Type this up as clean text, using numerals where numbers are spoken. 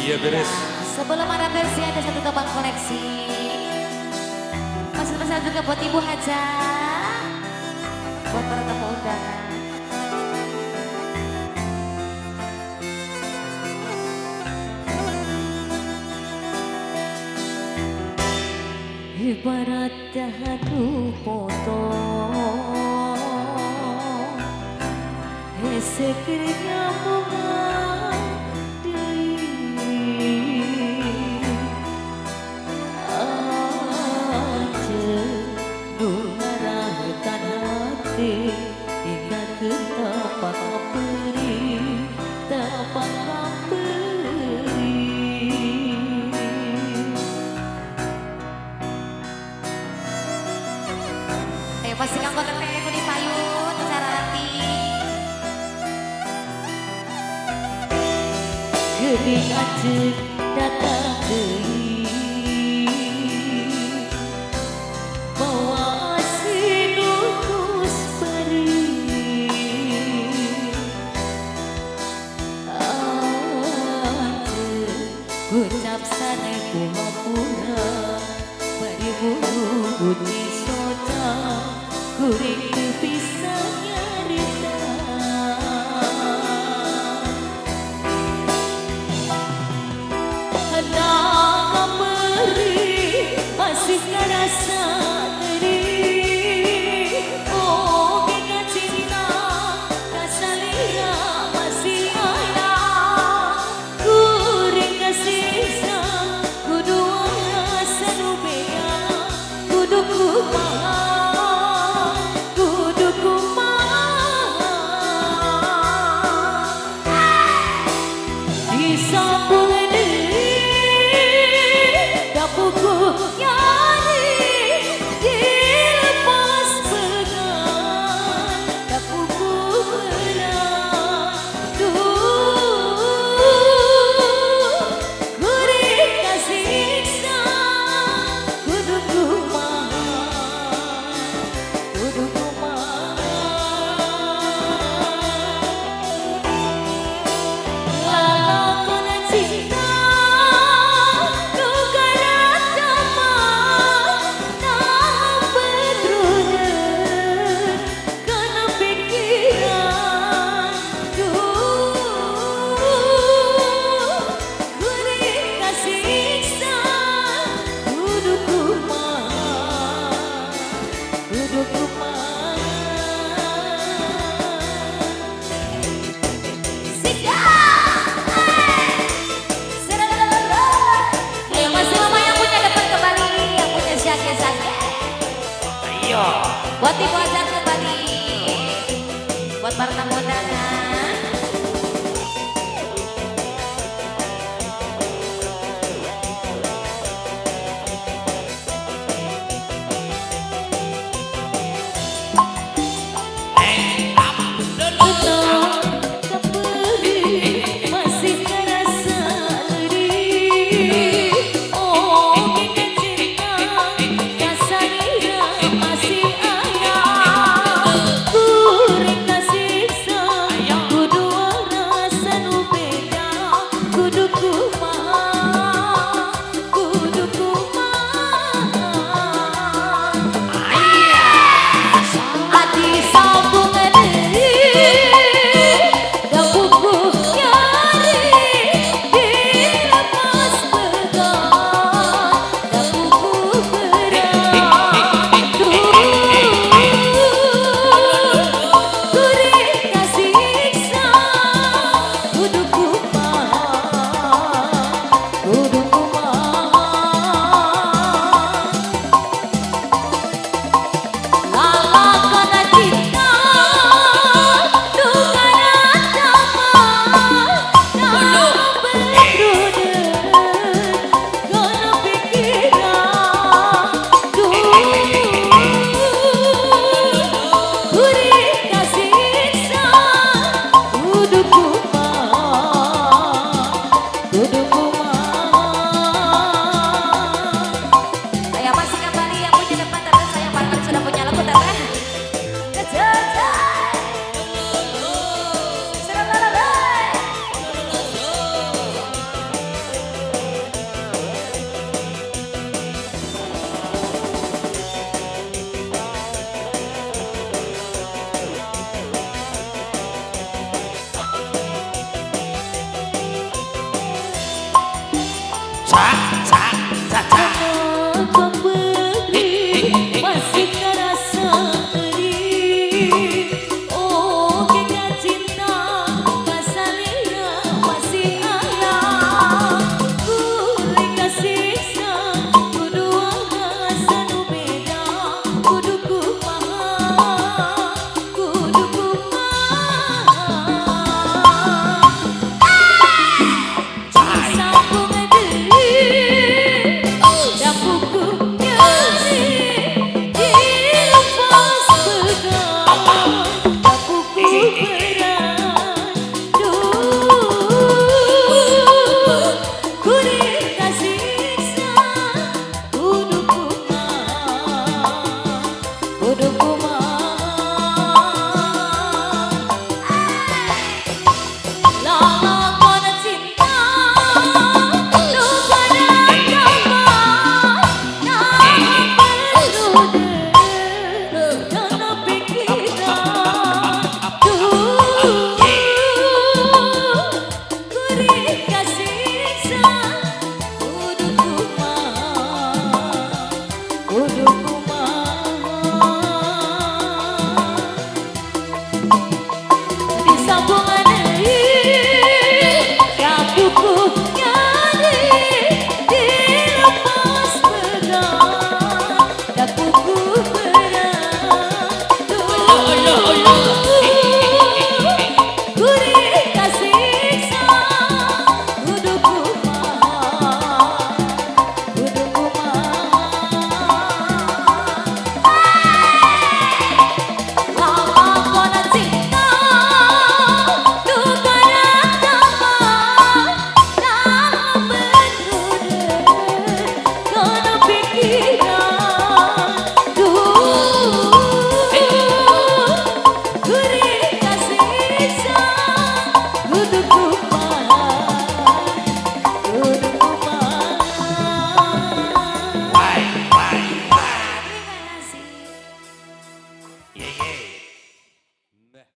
Iya beres. Sebelum ada versi ada satu topang koleksi. Masih pesan juga buat Ibu Haja, buat para tamu undangan. Ibarat dahulu potong sekiranya bunga deui aja nu ngarahkan hati hingga ke tapak kaperi tapak kaperi. Ayo pastikan kontak aku di payung secara hati. Geuning ajeg datang deui bawa sinukus perih ajeg ucap sane pura-pura bari bunyi soca kuring teu bisa nyarita. Masih ngerasa diri oh kita cinta kasalira masih ada kuring kasisa kudu rasa nu beda kudu kumaha kudu kumaha disambung dapuku cinta Pak.